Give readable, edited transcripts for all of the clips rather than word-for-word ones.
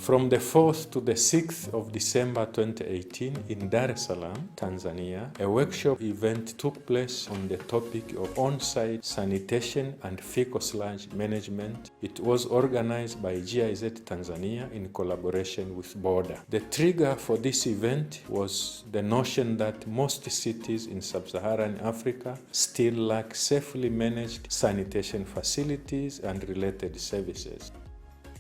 From the 4th to the 6th of December 2018 in Dar es Salaam, Tanzania, a workshop event took place on the topic of on-site sanitation and fecal sludge management. It was organized by GIZ Tanzania in collaboration with BORDA. The trigger for this event was the notion that most cities in sub-Saharan Africa still lack safely managed sanitation facilities and related services.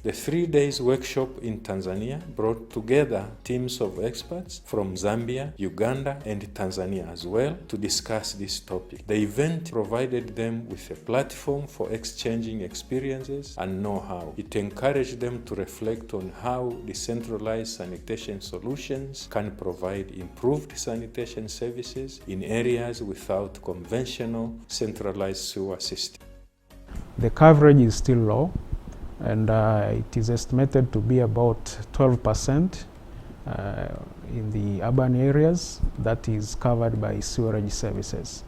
The 3 days workshop in Tanzania brought together teams of experts from Zambia, Uganda, and Tanzania as well to discuss this topic. The event provided them with a platform for exchanging experiences and know-how. It encouraged them to reflect on how decentralized sanitation solutions can provide improved sanitation services in areas without conventional centralized sewer systems. The coverage is still low, and it is estimated to be about 12% in the urban areas that is covered by sewerage services.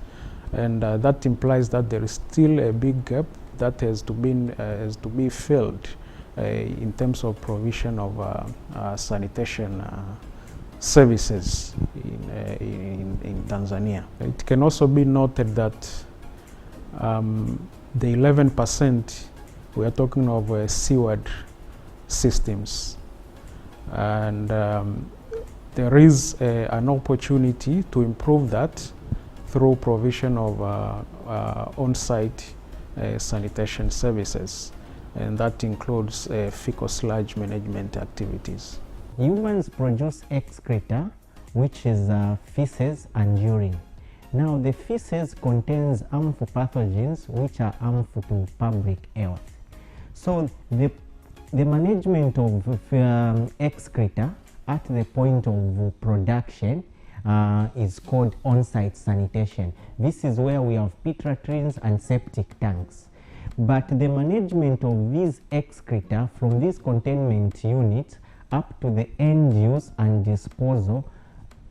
And that implies that there is still a big gap that has to be filled in terms of provision of sanitation services in Tanzania. It can also be noted that the 11% we are talking of sewered systems, and there is an opportunity to improve that through provision of on-site sanitation services, and that includes fecal sludge management activities. Humans produce excreta, which is feces and urine. Now, the feces contains harmful pathogens which are harmful to public health. So the management of excreta at the point of production is called on-site sanitation. This is where we have pit latrines and septic tanks. But the management of these excreta from these containment units up to the end use and disposal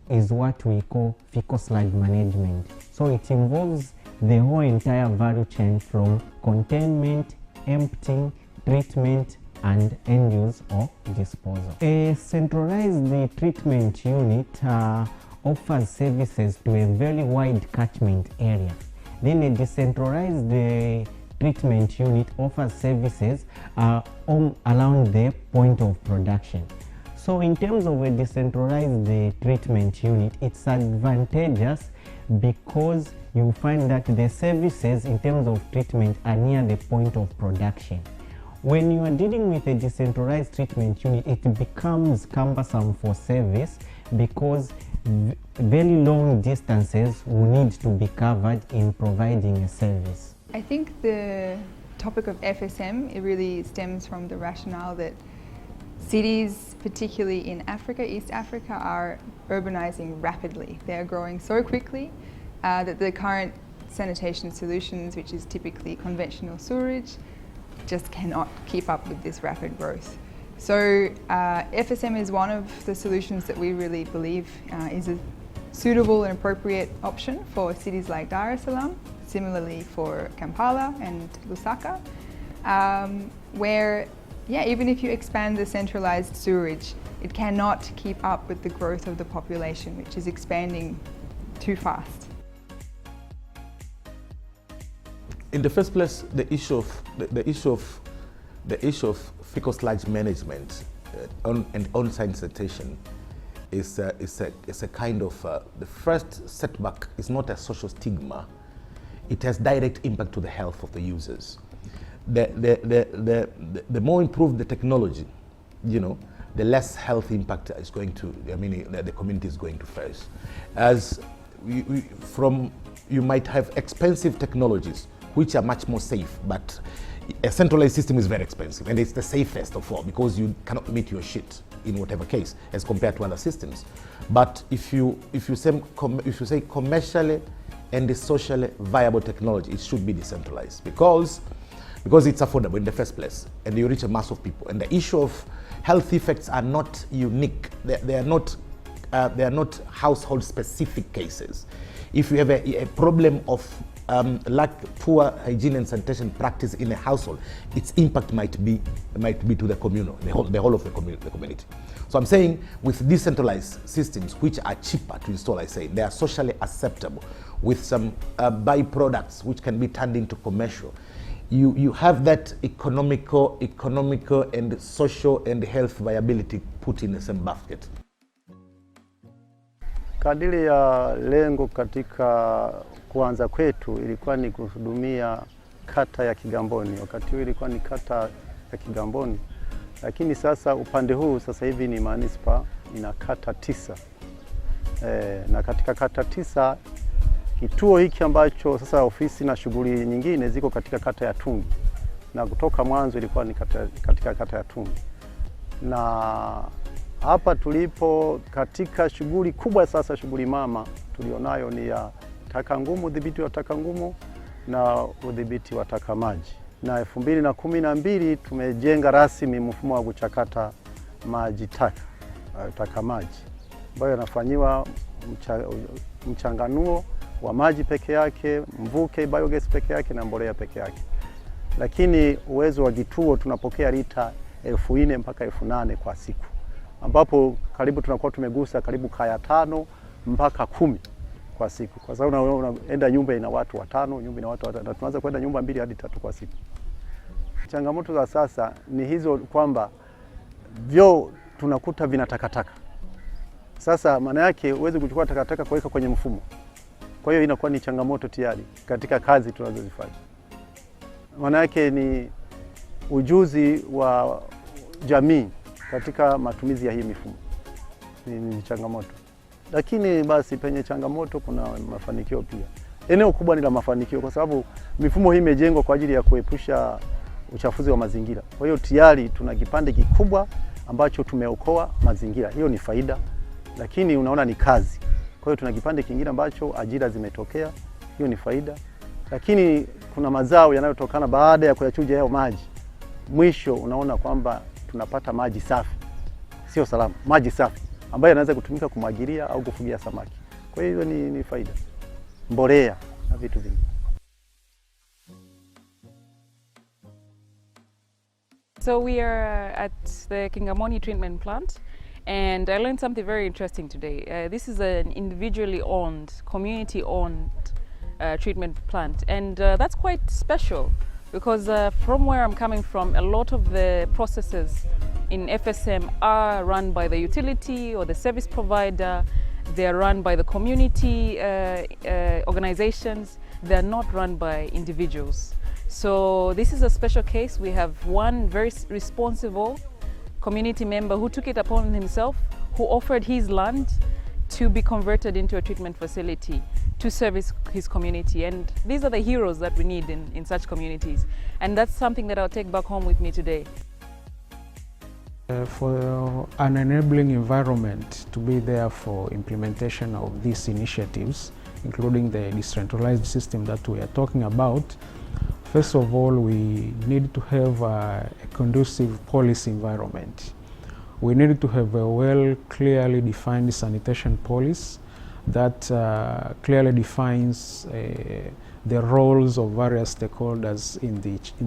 is what we call fecal sludge management. So it involves the whole entire value chain from containment, emptying, treatment, and end use or disposal. A centralized treatment unit offers services to a very wide catchment area. Then a decentralized treatment unit offers services around the point of production. So in terms of a decentralized treatment unit, it's advantageous because you find that the services in terms of treatment are near the point of production. When you are dealing with a decentralized treatment unit, it becomes cumbersome for service because very long distances will need to be covered in providing a service. I think the topic of FSM, it really stems from the rationale that cities, particularly in Africa, East Africa, are urbanizing rapidly. They are growing so quickly that the current sanitation solutions, which is typically conventional sewerage, just cannot keep up with this rapid growth. So FSM is one of the solutions that we really believe is a suitable and appropriate option for cities like Dar es Salaam, similarly for Kampala and Lusaka, where even if you expand the centralized sewerage, it cannot keep up with the growth of the population, which is expanding too fast. In the first place, the issue of fecal sludge management and on-site sanitation is a kind of the first setback is not a social stigma. It has direct impact to the health of the users. The more improved the technology, the less health impact is going to. The community is going to face. As you might have expensive technologies which are much more safe, but a centralized system is very expensive, and it's the safest of all because you cannot meet your shit in whatever case as compared to other systems. But if you say commercially and socially viable technology, it should be decentralized because it's affordable in the first place, and you reach a mass of people. And the issue of health effects are not unique; they are not household specific cases. If you have a problem of lack poor hygiene and sanitation practice in a household, its impact might be to the communal, the whole of the community. So I'm saying with decentralized systems, which are cheaper to install, I say, they are socially acceptable, with some byproducts which can be turned into commercial. You have that economical and social and health viability put in the same basket. Kadiri ya lengo katika kuanza kwetu ilikuwa ni kuhudumia kata ya Kigamboni. Wakati huo ilikuwa ni kata ya Kigamboni, lakini sasa upande huu sasa hivi ni manispa ina kata 9. Na katika kata 9 kituo hiki ambacho sasa ofisi na shughuli nyingine ziko katika kata ya Tungi, na kutoka mwanzo ilikuwa ni katika kata ya Tungi. Na hapa tulipo katika shughuli kubwa sasa, shughuli mama tulionayo ni ya taka ngumu, udhibiti wa taka ngumu na udhibiti wa taka maji. Na 2012 tumejenga rasmi mfumo wa kuchakata maji taka maji, ambayo yanafanyiwa mchanganuo wa maji peke yake, mvuke biogas peke yake na mbolea peke yake. Lakini uwezo wa kituo tunapokea lita 4,000 mpaka 8,000 kwa siku, ambapo karibu tunakuwa tumegusa karibu kaya 5 mpaka 10 kwa siku. Kwa sababu unaenda nyumba ina watu 5, nyumba ina watu 5, na tunaanza kwenda nyumba 2 hadi 3 kwa siku. Changamoto za sasa ni hizo, kwamba vyoo tunakuta vina takataka. Sasa maana yake huwezi kuchukua takataka kuweka kwenye mfumo. Kwa hiyo inakuwa ni changamoto tayari katika kazi tunazozifanya. Maana yake ni ujuzi wa jamii katika matumizi ya hii mifumo ni changamoto. Lakini basi penye changamoto kuna mafanikio pia. Eneo kubwa ni la mafanikio, kwa sababu mifumo hii imejengwa kwa ajili ya kuepusha uchafuzi wa mazingira. Kwa hiyo tayari tuna kipande kikubwa ambacho tumeokoa mazingira. Hiyo ni faida, lakini unaona ni kazi. Kwa hiyo tuna kipande kingine ambacho ajira zimetokea. Hiyo ni faida. Lakini kuna mazao yanayotokana baada ya kuyachuja hayo maji. Mwisho unaona kwamba tunapata maji safi, sio salama, maji safi ambayo yanaweza kutumika kumwagilia au kufugia samaki. Kwa hiyo ni faida, mbolea na vitu vingi. So we are at the Kingamoni treatment plant, and I learned something very interesting today. This is an individually owned, community-owned treatment plant, and that's quite special, because from where I'm coming from, a lot of the processes in FSM are run by the utility or the service provider. They are run by the community organizations. They are not run by individuals. So this is a special case. We have one very responsible community member who took it upon himself, who offered his land to be converted into a treatment facility to service his community. And these are the heroes that we need in such communities. And that's something that I'll take back home with me today. For an enabling environment to be there for implementation of these initiatives, including the decentralized system that we are talking about, first of all, we need to have a conducive policy environment. We need to have a clearly defined sanitation policy that clearly defines the roles of various stakeholders in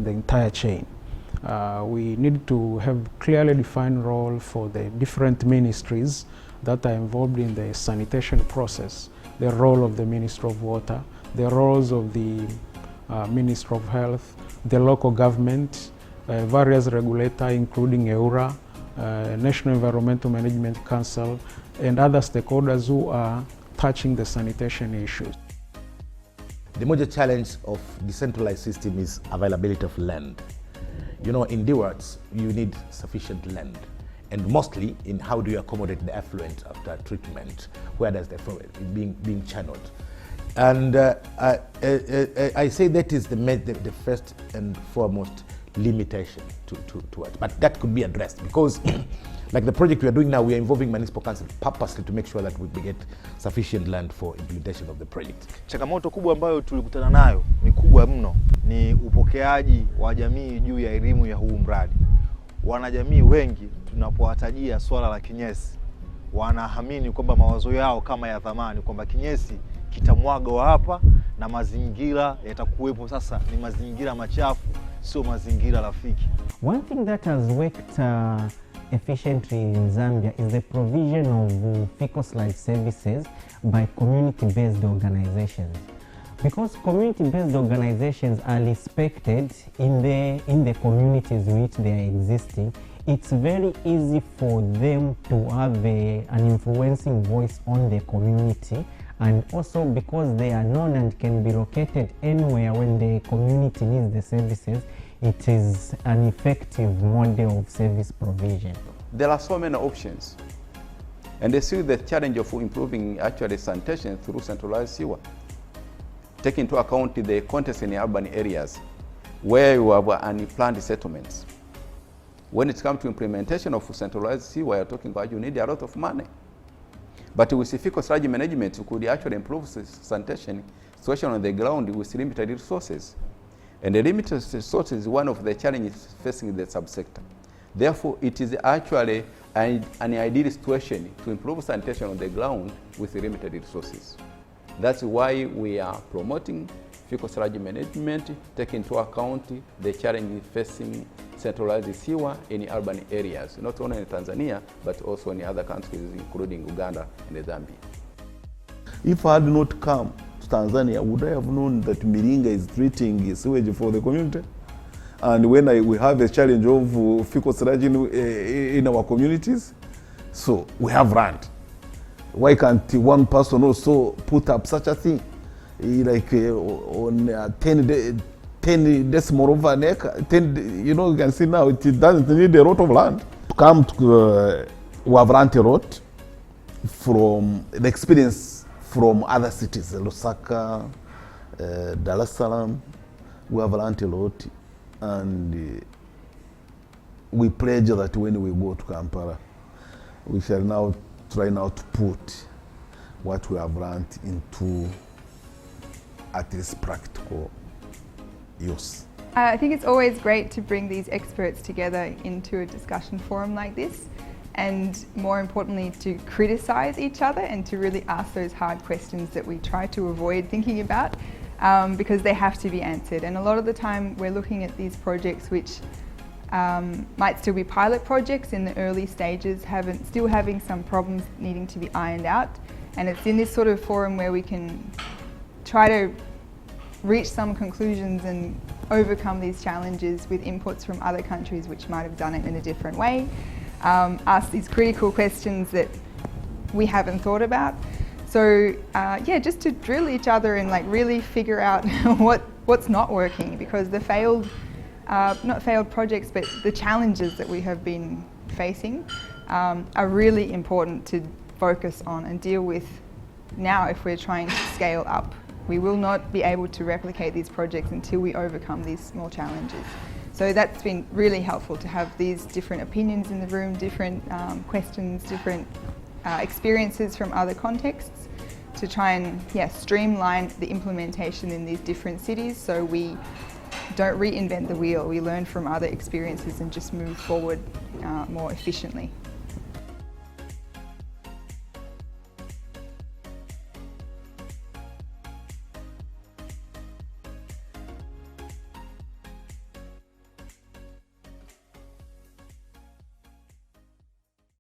the entire chain. We need to have clearly defined role for the different ministries that are involved in the sanitation process, the role of the Ministry of Water, the roles of the Ministry of Health, the local government, various regulators including EURA, National Environmental Management Council, and other stakeholders who are touching the sanitation issues. The major challenge of decentralized system is availability of land. You know, in words, you need sufficient land, and mostly in how do you accommodate the effluent after treatment, where does the effluent being channeled. And I say that is the first and foremost limitation to it. But that could be addressed, because like the project we are doing now, we are involving municipal council purposely to make sure that we get sufficient land for implementation of the project. Changamoto kubwa ambayo tulikutana nayo ni kubwa mno, ni upokeaji wa jamii juu ya elimu ya huu mradi. Wanajamii wengi tunapowatajia swala la kinyesi, wanaamini kwamba mawazo yao kama ya zamani, kwamba kinyesi kitamwagwa hapa na mazingira yatakuwepo sasa ni mazingira machafu, sio mazingira rafiki. One thing that has worked efficiently in Zambia is the provision of fecal sludge services by community-based organizations. Because community-based organizations are respected in the communities in which they are existing, it's very easy for them to have an influencing voice on the community, and also because they are known and can be located anywhere when the community needs the services, it is an effective model of service provision. There are so many options, and they see the challenge of improving actually sanitation through centralized sewer. Take into account the context in urban areas where you have unplanned settlements. When it comes to implementation of centralized sewer, you're talking about you need a lot of money. But with fecal sludge management, you could actually improve sanitation situation on the ground with limited resources. And the limited resources is one of the challenges facing the subsector. Therefore, it is actually an ideal situation to improve sanitation on the ground with limited resources. That's why we are promoting fecal sludge management, taking into account the challenges facing centralized sewer in urban areas, not only in Tanzania, but also in other countries, including Uganda and Zambia. If I had not come to Tanzania, would I have known that Miringa is treating sewage for the community? And when we have a challenge of fecal sludge in our communities, so we have land. Why can't one person also put up such a thing? Like on 10 decimal of an acre, 10, you know, you can see now it doesn't need a lot of land. To come to Wavrante Road, from the experience from other cities, Lusaka, Dar es Salaam, Wavrante Road, and we pledge that when we go to Kampala, we shall now try now to put what we have learned into at least practical use. I think it's always great to bring these experts together into a discussion forum like this, and more importantly to criticize each other and to really ask those hard questions that we try to avoid thinking about, because they have to be answered. And a lot of the time we're looking at these projects which might still be pilot projects in the early stages, still having some problems needing to be ironed out, and it's in this sort of forum where we can try to reach some conclusions and overcome these challenges with inputs from other countries which might have done it in a different way, ask these critical questions that we haven't thought about. So yeah, just to drill each other and like really figure out what's not working, because the not failed projects, but the challenges that we have been facing are really important to focus on and deal with now if we're trying to scale up. We will not be able to replicate these projects until we overcome these small challenges. So that's been really helpful to have these different opinions in the room, different questions, different experiences from other contexts to try and streamline the implementation in these different cities, so we don't reinvent the wheel. We learn from other experiences and just move forward more efficiently.